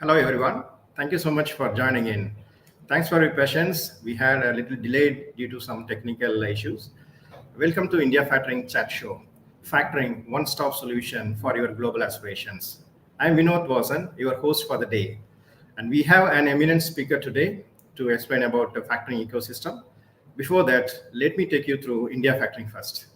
Hello, everyone. Thank you so much for joining in. Thanks for your patience. We had a little delayed due to some technical issues. Welcome to India Factoring Chat Show, Factoring one-stop solution for your global aspirations. I'm Vinod Vasan, your host for the day. And we have an eminent speaker today to explain about the factoring ecosystem. Before that, let me take you through India Factoring first.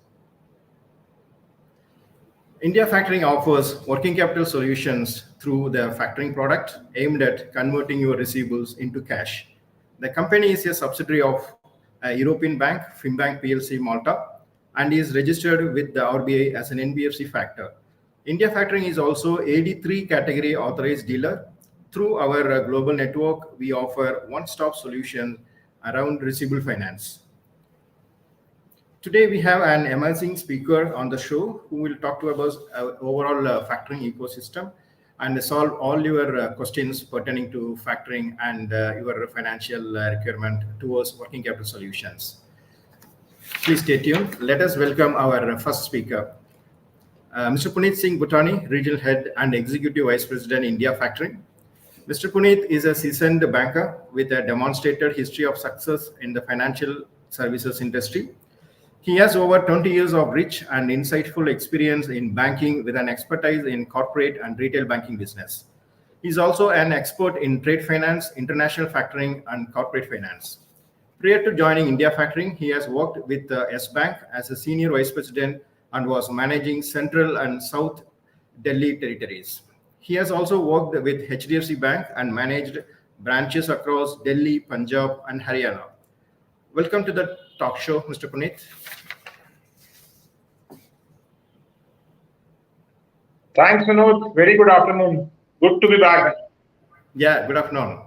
India Factoring offers working capital solutions through the factoring product aimed at converting your receivables into cash. The company is a subsidiary of a European bank, Fimbank PLC Malta, and is registered with the RBI as an NBFC factor. India Factoring is also 83 category authorized dealer. Through our global network, we offer one-stop solution around receivable finance. Today, we have an amazing speaker on the show who will talk to us about overall factoring ecosystem and solve all your questions pertaining to factoring and your financial requirement towards working capital solutions. Please stay tuned. Let us welcome our first speaker, Mr. Puneet Singh Bhutani, Regional Head and Executive Vice President, India Factoring. Mr. Puneet is a seasoned banker with a demonstrated history of success in the financial services industry. He has over 20 years of rich and insightful experience in banking with an expertise in corporate and retail banking business. He's also an expert in trade finance, international factoring, and corporate finance. Prior to joining India Factoring, he has worked with S Bank as a senior vice president and was managing Central and South Delhi territories. He has also worked with HDFC Bank and managed branches across Delhi, Punjab, and Haryana. Welcome to the talk show, Mr. Puneet. Thanks, Vinod. Very good afternoon. Good to be back. Yeah, good afternoon.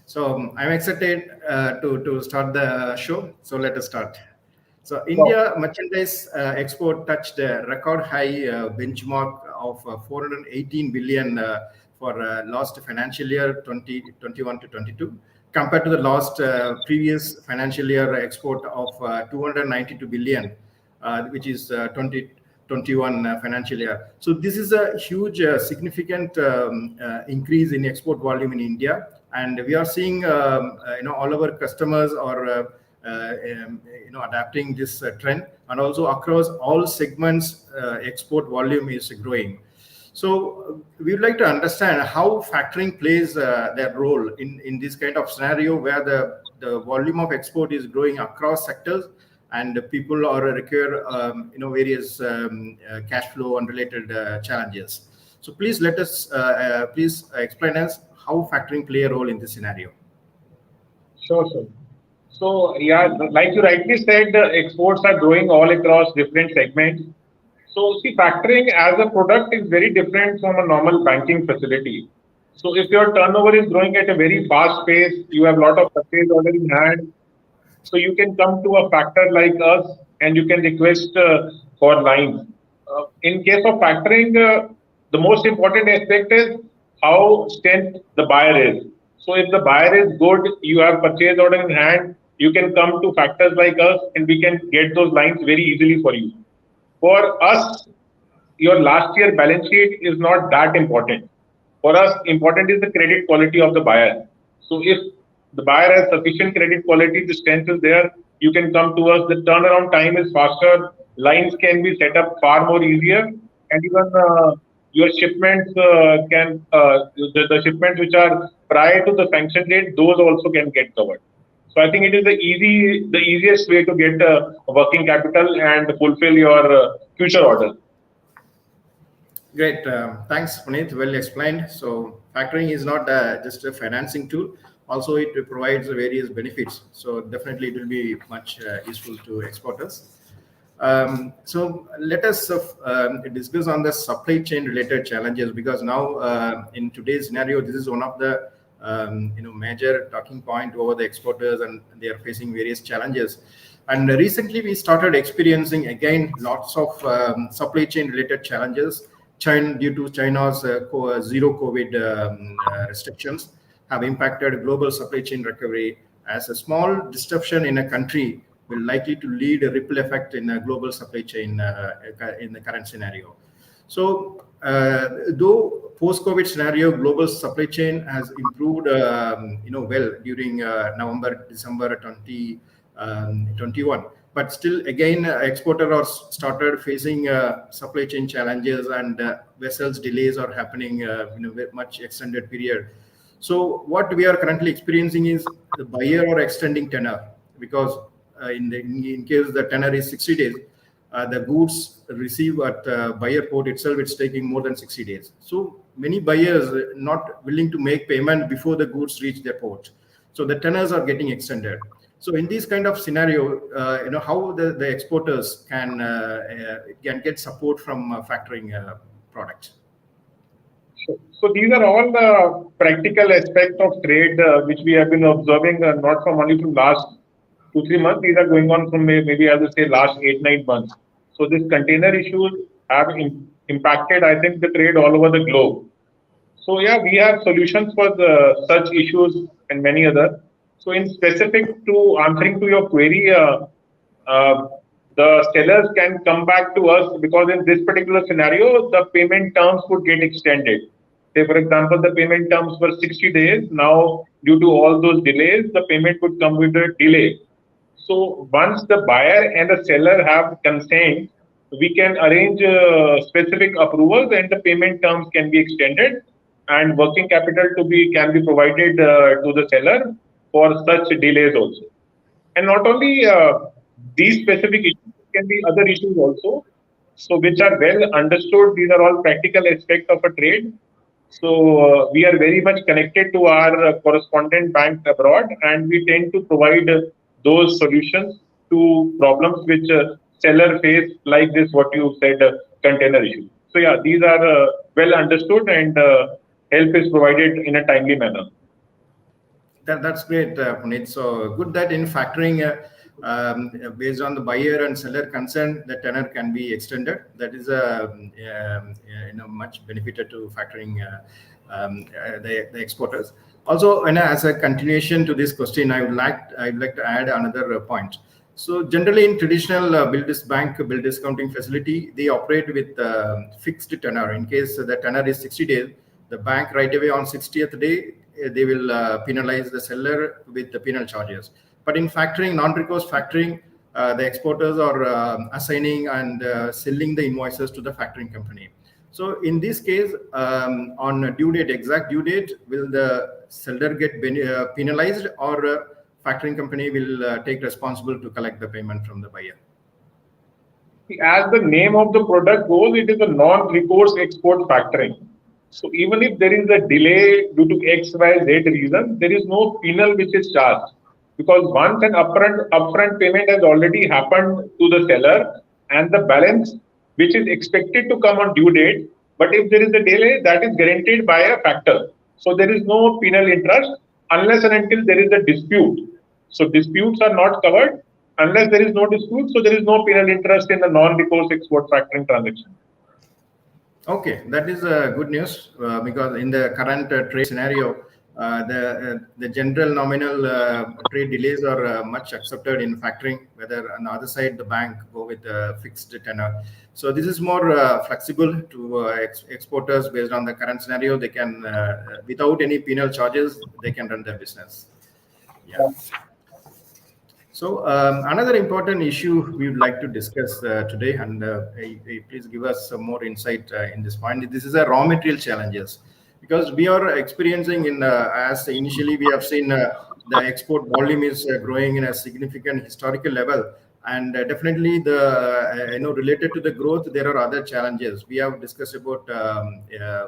So I'm excited to start the show. So let us start. So India merchandise export touched a record high benchmark of 418 billion for last financial year 2021 to 22, compared to the last previous financial year export of 292 billion, which is 2021 financial year. So this is a huge, significant increase in export volume in India, and we are seeing all of our customers are adapting this trend, and also across all segments, export volume is growing. So we would like to understand how factoring plays their role in this kind of scenario where the volume of export is growing across sectors and people are require various cash flow and related challenges. So please let us please explain us how factoring play a role in this scenario. Sure. So yeah, like you rightly said, exports are growing all across different segments. So see, factoring as a product is very different from a normal banking facility. So if your turnover is growing at a very fast pace, you have a lot of purchase order in hand, so you can come to a factor like us and you can request for lines. In case of factoring, the most important aspect is how strength the buyer is. So if the buyer is good, you have purchase order in hand, you can come to factors like us and we can get those lines very easily for you. For us, your last year balance sheet is not that important. For us, important is the credit quality of the buyer. So if the buyer has sufficient credit quality, the strength is there, you can come to us. The turnaround time is faster. Lines can be set up far more easier, and even your shipments the shipments which are prior to the sanction date, those also can get covered. So I think it is the easiest way to get working capital and fulfill your future orders. Great. Thanks, Puneet. Well explained. So factoring is not just a financing tool. Also, it provides various benefits. So definitely it will be much useful to exporters. So let us discuss on the supply chain related challenges, because now in today's scenario, this is one of the major talking point over the exporters, and they are facing various challenges. And recently we started experiencing again lots of supply chain related challenges. Due to China's zero COVID restrictions have impacted global supply chain recovery, as a small disruption in a country will likely to lead a ripple effect in a global supply chain in the current scenario. So though post-COVID scenario, global supply chain has improved, well during November, December 2021. But still, again, exporters started facing supply chain challenges, and vessels delays are happening in a much extended period. So what we are currently experiencing is the buyer or extending tenor, because in case the tenor is 60 days, the goods receive at buyer port itself, it's taking more than 60 days. So many buyers not willing to make payment before the goods reach their port. So the tenors are getting extended. So in this kind of scenario, how the exporters can get support from factoring products. So these are all the practical aspects of trade which we have been observing, not from only from last 2-3 months. These are going on from maybe I would say last 8-9 months. So this container issues have impacted, I think, the trade all over the globe. So yeah, we have solutions for such issues and many other. So in specific to answering to your query, the sellers can come back to us because in this particular scenario, the payment terms would get extended. Say, for example, the payment terms were 60 days. Now, due to all those delays, the payment would come with a delay. So once the buyer and the seller have consent, we can arrange specific approvals and the payment terms can be extended and working capital can be provided to the seller for such delays also. And not only these specific issues, can be other issues also. So which are well understood. These are all practical aspects of a trade. So we are very much connected to our correspondent banks abroad, and we tend to provide those solutions to problems which seller face, like this what you said, container issue. So yeah, these are well understood, and help is provided in a timely manner. That's great, Puneet. So good that in factoring, based on the buyer and seller consent, the tenor can be extended. That is much benefited to factoring the exporters. Also, as a continuation to this question, I'd like to add another point. So generally in traditional bill discounting facility, they operate with fixed tenor. In case the tenor is 60 days, the bank right away on 60th day, they will penalize the seller with the penal charges. But in factoring, non-recourse factoring, the exporters are assigning and selling the invoices to the factoring company. So in this case, on due date, exact due date, will the seller get penalized, or factoring company will take responsible to collect the payment from the buyer? As the name of the product goes, it is a non-recourse export factoring. So even if there is a delay due to X, Y, Z reason, there is no penal which is charged, because once an upfront payment has already happened to the seller, and the balance which is expected to come on due date, but if there is a delay, that is guaranteed by a factor. So there is no penal interest unless and until there is a dispute. So disputes are not covered unless there is no dispute. So there is no penal interest in the non-recourse export factoring transaction. Okay, that is good news, because in the current trade scenario, the general nominal trade delays are much accepted in factoring, whether on the other side the bank go with a fixed tenor. So this is more flexible to exporters based on the current scenario. They can, without any penal charges, they can run their business. Yeah. So another important issue we would like to discuss today, and please give us some more insight in this point. This is a raw material challenges, because we are experiencing as initially we have seen the export volume is growing in a significant historical level, and definitely the related to the growth, there are other challenges. We have discussed about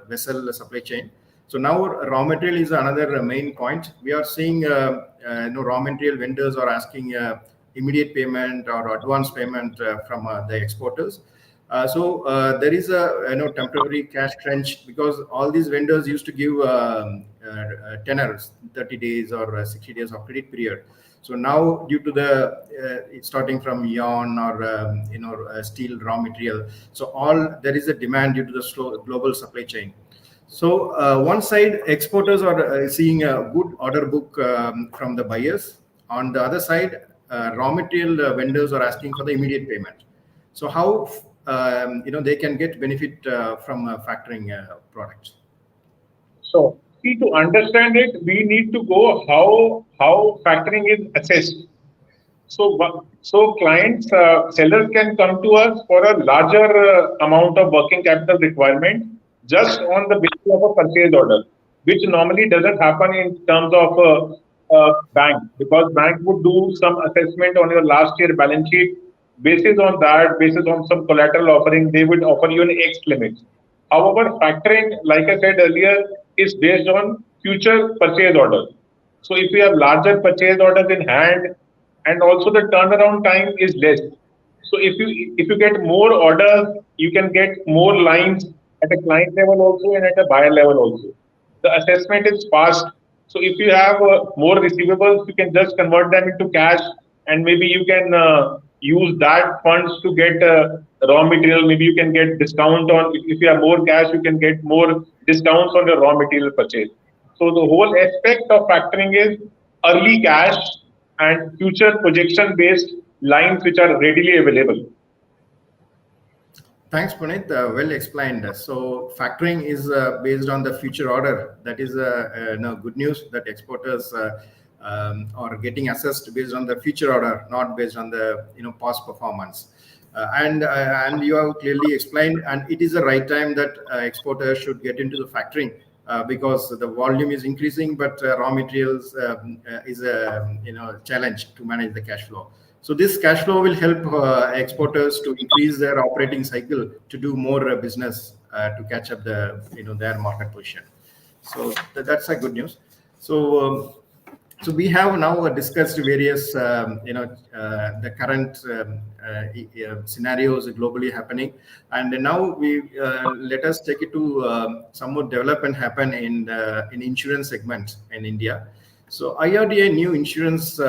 vessel supply chain. So now raw material is another main point. We are seeing raw material vendors are asking immediate payment or advance payment from the exporters. So there is a temporary cash crunch, because all these vendors used to give tenors 30 days or 60 days of credit period. So now due to the starting from yarn or steel raw material, so there is a demand due to the slow global supply chain. So one side, exporters are seeing a good order book from the buyers. On the other side, raw material vendors are asking for the immediate payment. So how they can get benefit from factoring products? So, see, to understand it, we need to go how factoring is assessed. So clients, sellers can come to us for a larger amount of working capital requirement just on the basis of a purchase order, which normally doesn't happen in terms of bank, because bank would do some assessment on your last year balance sheet. Basis on that, basis on some collateral offering, they would offer you an X limit. However, factoring, like I said earlier, is based on future purchase order. So if we have larger purchase orders in hand, and also the turnaround time is less. So if you get more orders, you can get more lines at a client level also and at a buyer level also. The assessment is fast. So if you have more receivables, you can just convert them into cash, and maybe you can use that funds to get raw material. Maybe you can get discount on, if you have more cash, you can get more discounts on your raw material purchase. So the whole aspect of factoring is early cash and future projection based lines which are readily available. Thanks, Puneet. Well explained. So factoring is based on the future order. That is good news that exporters are getting assessed based on the future order, not based on the past performance. And you have clearly explained, and it is the right time that exporters should get into the factoring because the volume is increasing, but raw materials is a challenge to manage the cash flow. So this cash flow will help exporters to increase their operating cycle to do more business to catch up their market position. So that's a good news. So we have now discussed various the current scenarios globally happening, and now we let us take it to some more development happen in insurance segment in India. So IRDA new insurance,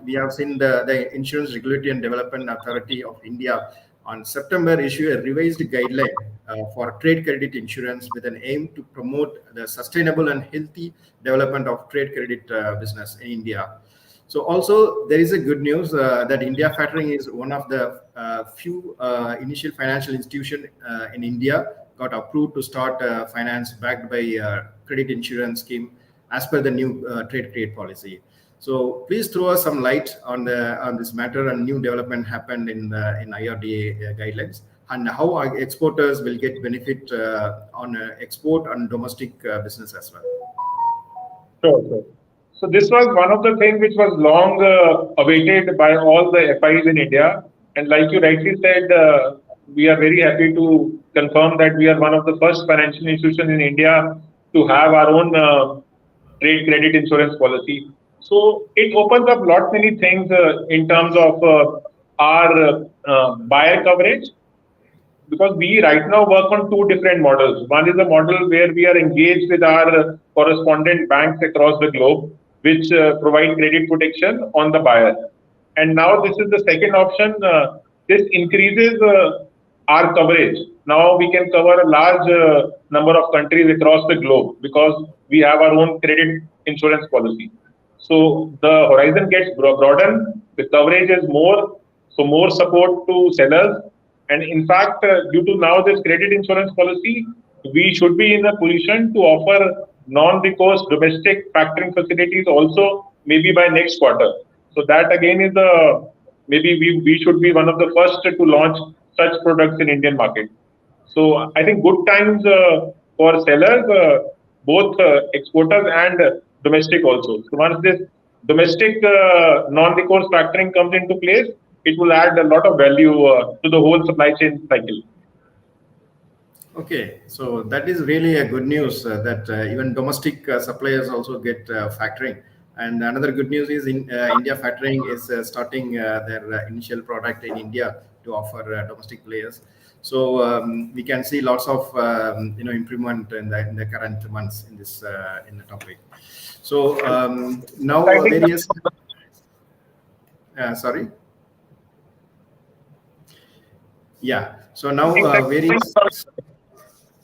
we have seen the Insurance Regulatory and Development Authority of India on September issue a revised guideline for trade credit insurance with an aim to promote the sustainable and healthy development of trade credit business in India. So also there is a good news that India Factoring is one of the few initial financial institution in India got approved to start finance backed by credit insurance scheme as per the new trade credit policy. So please throw us some light on this matter and new development happened in IRDA guidelines and how our exporters will get benefit on export and domestic business as well. Sure. So this was one of the things which was long awaited by all the FIs in India. And like you rightly said, we are very happy to confirm that we are one of the first financial institutions in India to have our own trade credit insurance policy. So it opens up lot many things in terms of our buyer coverage, because we right now work on two different models. One is a model where we are engaged with our correspondent banks across the globe, which provide credit protection on the buyer. And now this is the second option. This increases our coverage. Now we can cover a large number of countries across the globe because we have our own credit insurance policy. So the horizon gets broadened, the coverage is more, so more support to sellers. And in fact, due to now this credit insurance policy, we should be in a position to offer non-recourse domestic factoring facilities also maybe by next quarter. So that again is maybe we should be one of the first to launch such products in Indian market. So I think good times for sellers, both exporters and domestic also. So once this domestic non-recourse factoring comes into place, it will add a lot of value to the whole supply chain cycle. Okay, so that is really a good news that even domestic suppliers also get factoring. And another good news is in India Factoring is starting their initial product in India to offer domestic players. So we can see lots of improvement in the current months in this in the topic. So now various sorry. Yeah. So now various.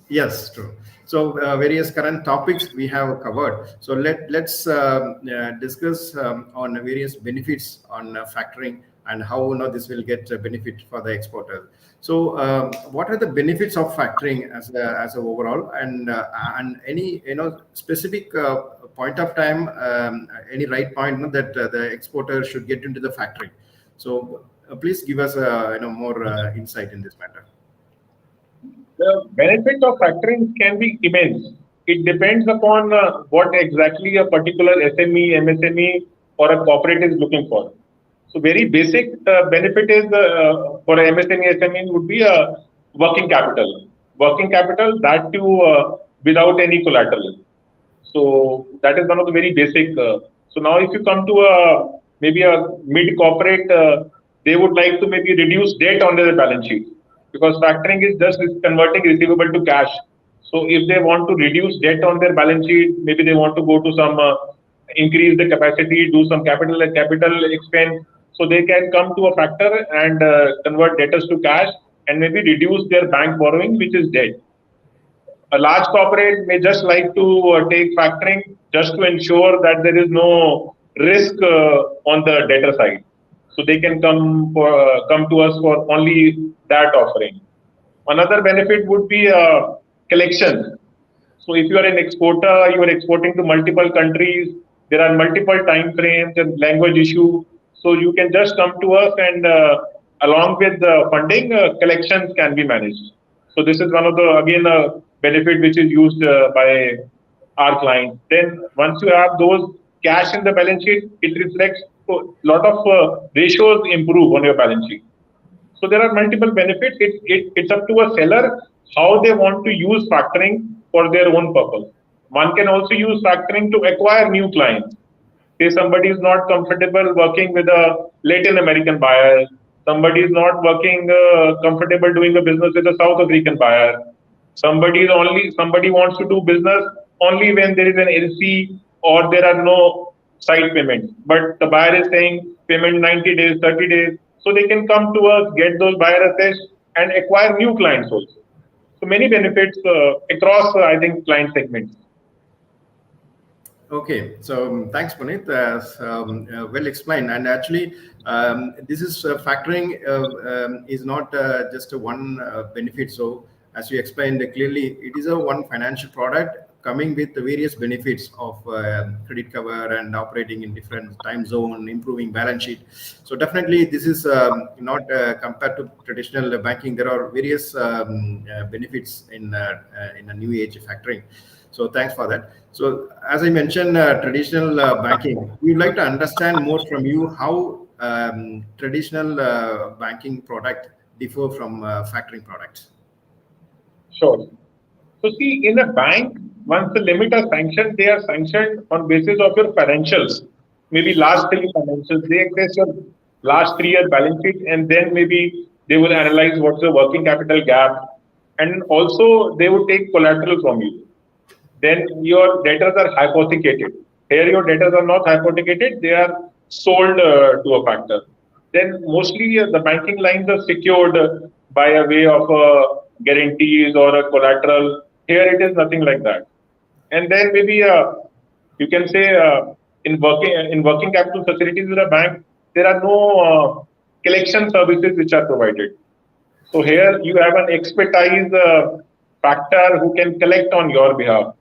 Yes, true. So various current topics we have covered. So let's discuss on various benefits on factoring and how this will get a benefit for the exporter. So, what are the benefits of factoring as a overall, and any specific point of time, any right point that the exporter should get into the factoring? So, please give us more insight in this matter. The benefit of factoring can be immense. It depends upon what exactly a particular SME, MSME, or a corporate is looking for. So, very basic benefit is for a MSME, SME would be a working capital. Working capital that too without any collateral. So that is one of the very basic. So now, if you come to a maybe a mid corporate, they would like to maybe reduce debt on their balance sheet, because factoring is just converting receivable to cash. So if they want to reduce debt on their balance sheet, maybe they want to go to some increase the capacity, do some capital expense. So they can come to a factor and convert debtors to cash and maybe reduce their bank borrowing, which is debt. A large corporate may just like to take factoring just to ensure that there is no risk on the debtor side. So they can come to us for only that offering. Another benefit would be collection. So if you are an exporter, you are exporting to multiple countries, there are multiple time frames and language issue. So you can just come to us and along with the funding, collections can be managed. So this is one of the, again, a benefit which is used by our clients. Then once you have those cash in the balance sheet, it reflects a lot of ratios improve on your balance sheet. So there are multiple benefits. It's up to a seller how they want to use factoring for their own purpose. One can also use factoring to acquire new clients. Say somebody is not comfortable working with a Latin American buyer, somebody is not working comfortable doing a business with a South African buyer. Somebody wants to do business only when there is an LC or there are no side payments. But the buyer is saying payment 90 days, 30 days. So they can come to us, get those buyer assets and acquire new clients also. So many benefits across, I think, client segments. Okay, so thanks, Puneet. Well explained. And actually, this is factoring is not just a one benefit. So, as you explained clearly, it is a one financial product coming with the various benefits of credit cover and operating in different time zone, improving balance sheet. So definitely, this is not compared to traditional banking. There are various benefits in a new age factoring. So thanks for that. So as I mentioned, traditional banking, we'd like to understand more from you how traditional banking product differ from factoring products. Sure. So see, in a bank, once the limit are sanctioned, they are sanctioned on basis of your financials. Maybe last three financials, they access your last 3 year balance sheet, and then maybe they will analyze what's the working capital gap, and also they would take collateral from you. Then your debtors are hypothecated. Here your debtors are not hypothecated, they are sold to a factor. Then mostly the banking lines are secured by a way of guarantees or a collateral. Here it is nothing like that. And then maybe you can say in working capital facilities with a bank, there are no collection services which are provided. So here you have an expertise factor who can collect on your behalf.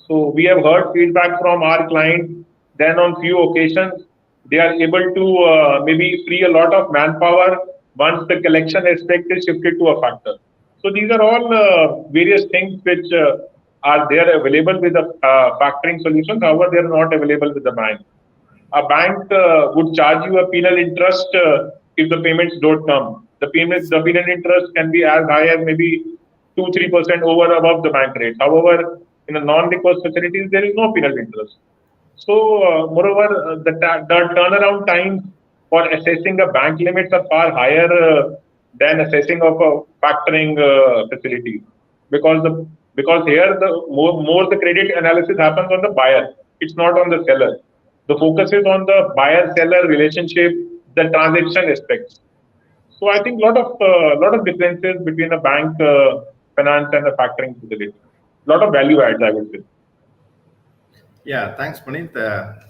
So we have heard feedback from our clients. Then on few occasions, they are able to maybe free a lot of manpower once the collection aspect is shifted to a factor. So these are all various things which are there available with the factoring solutions. However, they are not available with the bank. A bank would charge you a penal interest if the payments don't come. The penal interest can be as high as maybe 2-3% over above the bank rate. However, in a non-recourse facilities, there is no penal interest. So, moreover, the turnaround times for assessing a bank limits are far higher than assessing of a factoring facility, because here the more the credit analysis happens on the buyer, it's not on the seller. The focus is on the buyer-seller relationship, the transaction aspects. So I think lot of differences between a bank finance and a factoring facility. Lot of value adds, I would say. Yeah, thanks, Puneet.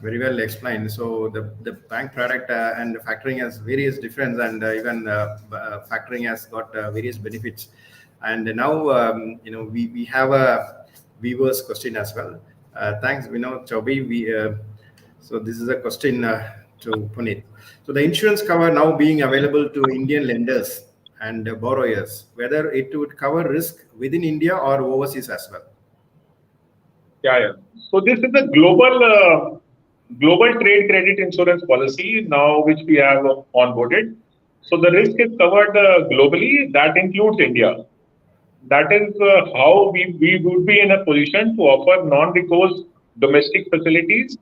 Very well explained. So the bank product and factoring has various difference, and even factoring has got various benefits. And now we have a viewers question as well. Thanks, Chobi. So this is a question to Puneet. So the insurance cover now being available to Indian lenders and borrowers, whether it would cover risk within India or overseas as well. Yeah, yeah. So this is a global trade credit insurance policy now which we have onboarded. So the risk is covered globally. That includes India. That is how we would be in a position to offer non-recourse domestic facilities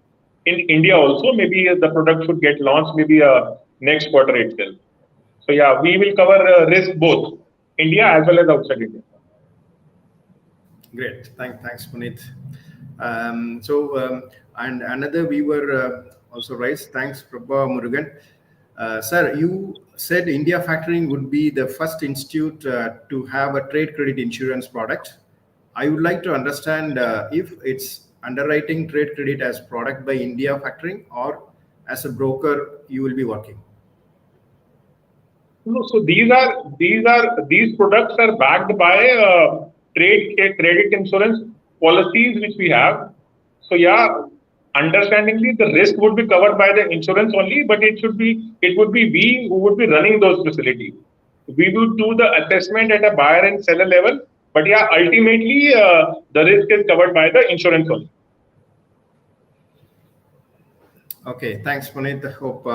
in India also. Maybe the product should get launched maybe next quarter itself. So yeah, we will cover risk both India as well as outside India. Great. Thanks, Puneet. And another viewer also raised, thanks, Prabha Murugan. Sir, you said India Factoring would be the first institute to have a trade credit insurance product. I would like to understand if it's underwriting trade credit as product by India Factoring or as a broker you will be working. No, so these products are backed by trade credit insurance policies which we have. So yeah, understandingly, the risk would be covered by the insurance only, but it would be we who would be running those facilities. We would do the assessment at a buyer and seller level, but yeah, ultimately the risk is covered by the insurance only. Okay, thanks, Puneet. I hope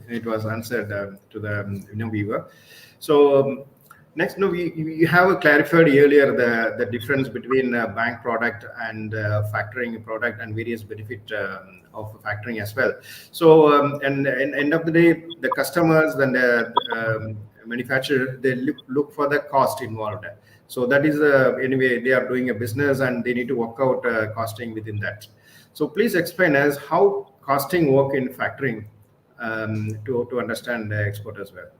it was answered to the viewer. So next, we have clarified earlier the difference between bank product and factoring product and various benefit of factoring as well. So and end of the day, the customers and the manufacturer, they look for the cost involved. So that is anyway they are doing a business and they need to work out costing within that. So please explain us how costing work in factoring to understand the export as well.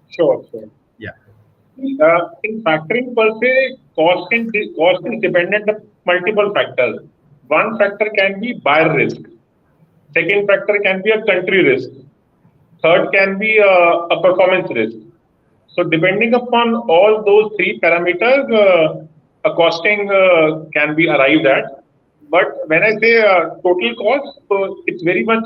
Sure, sure. Yeah. In factoring per se, cost is dependent on multiple factors. One factor can be buyer risk. Second factor can be a country risk. Third can be a performance risk. So depending upon all those three parameters, a costing can be arrived at. But when I say total cost, so it's very much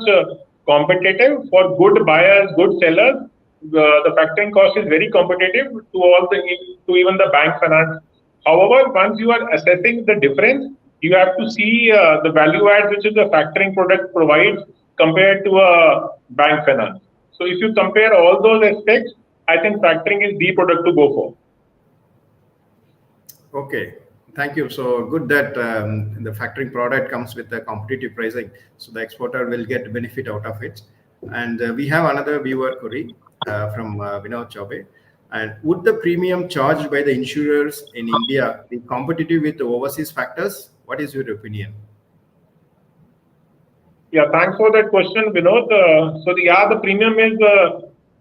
competitive for good buyers, good sellers. The factoring cost is very competitive to even the bank finance. However, once you are assessing the difference, you have to see the value add which is the factoring product provides compared to a bank finance. So if you compare all those aspects, I think factoring is the product to go for. Okay, thank you. So good that the factoring product comes with the competitive pricing, so the exporter will get benefit out of it. And we have another viewer query from Vinod Chaube. And would the premium charged by the insurers in India be competitive with the overseas factors? What is your opinion? Yeah, thanks for that question, Vinod. The premium is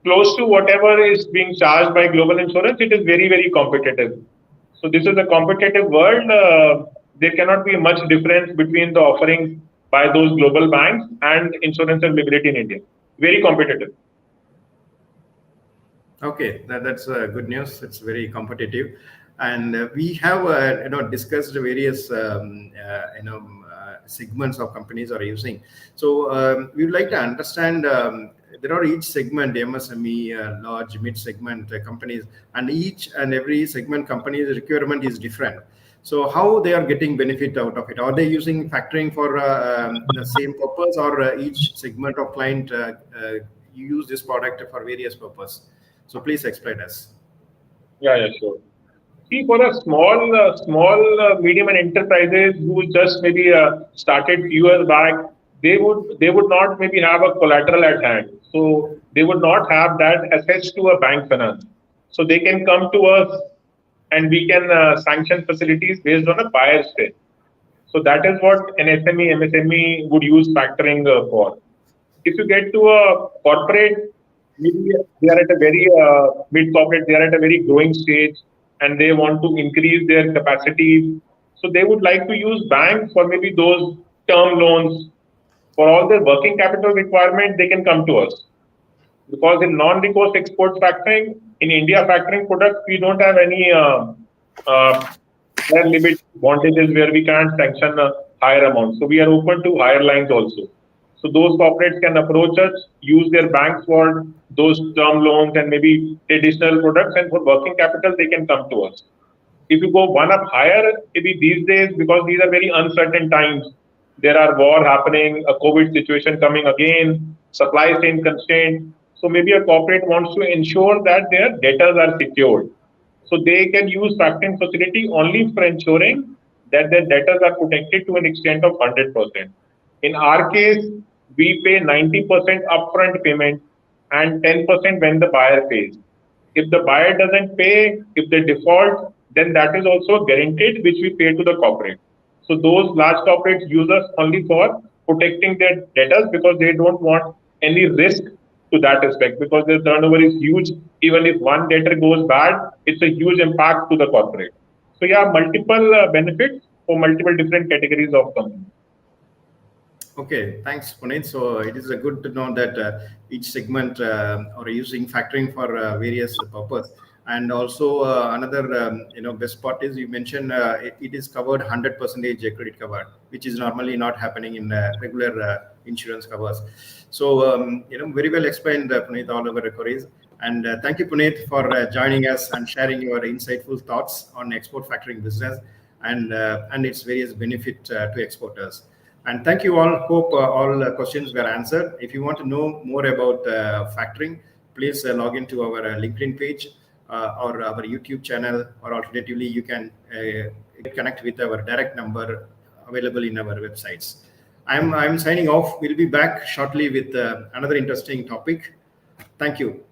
close to whatever is being charged by global insurance. It is very, very competitive. So this is a competitive world. There cannot be much difference between the offerings by those global banks and insurance and liability in India. Very competitive. Okay, that's good news. It's very competitive, and we have discussed various segments of companies are using. So we would like to understand. There are each segment MSME, large mid segment companies, and each and every segment company's requirement is different. So how they are getting benefit out of it? Are they using factoring for the same purpose, or each segment of client use this product for various purpose? So please explain us. Yeah, sure. See, for a medium and enterprises who just maybe started few years back, they would not maybe have a collateral at hand, so they would not have that assets to a bank finance. So they can come to us, and we can sanction facilities based on a buyer's pay. So that is what an SME, MSME would use factoring for. If you get to a corporate, maybe they are at a very mid corporate, they are at a very growing stage, and they want to increase their capacity. So they would like to use banks for maybe those term loans, for all their working capital requirement, they can come to us. Because in non-recourse export factoring, in India factoring products, we don't have any higher limit bondages where we can't sanction a higher amount. So we are open to higher lines also. So those corporates can approach us, use their banks for those term loans and maybe additional products, and for working capital, they can come to us. If you go one up higher, maybe these days, because these are very uncertain times, there are war happening, a COVID situation coming again, supply chain constraint. So maybe a corporate wants to ensure that their debtors are secured. So they can use factoring facility only for ensuring that their debtors are protected to an extent of 100%. In our case, we pay 90% upfront payment and 10% when the buyer pays. If the buyer doesn't pay, if they default, then that is also guaranteed, which we pay to the corporate. So those large corporates use us only for protecting their debtors because they don't want any risk to that aspect, because their turnover is huge. Even if one debtor goes bad, it's a huge impact to the corporate. So yeah, multiple benefits for multiple different categories of companies. Okay, thanks, Puneet. So it is good to know that each segment are using factoring for various purpose. And also another best part is you mentioned it is covered 100% credit cover, which is normally not happening in regular insurance covers. So very well explained, Puneet, all our queries. And thank you, Puneet, for joining us and sharing your insightful thoughts on export factoring business and its various benefit to exporters. And thank you all. Hope all questions were answered. If you want to know more about factoring, please log into our LinkedIn page or our YouTube channel, or alternatively, you can connect with our direct number available in our websites. I'm signing off. We'll be back shortly with another interesting topic. Thank you.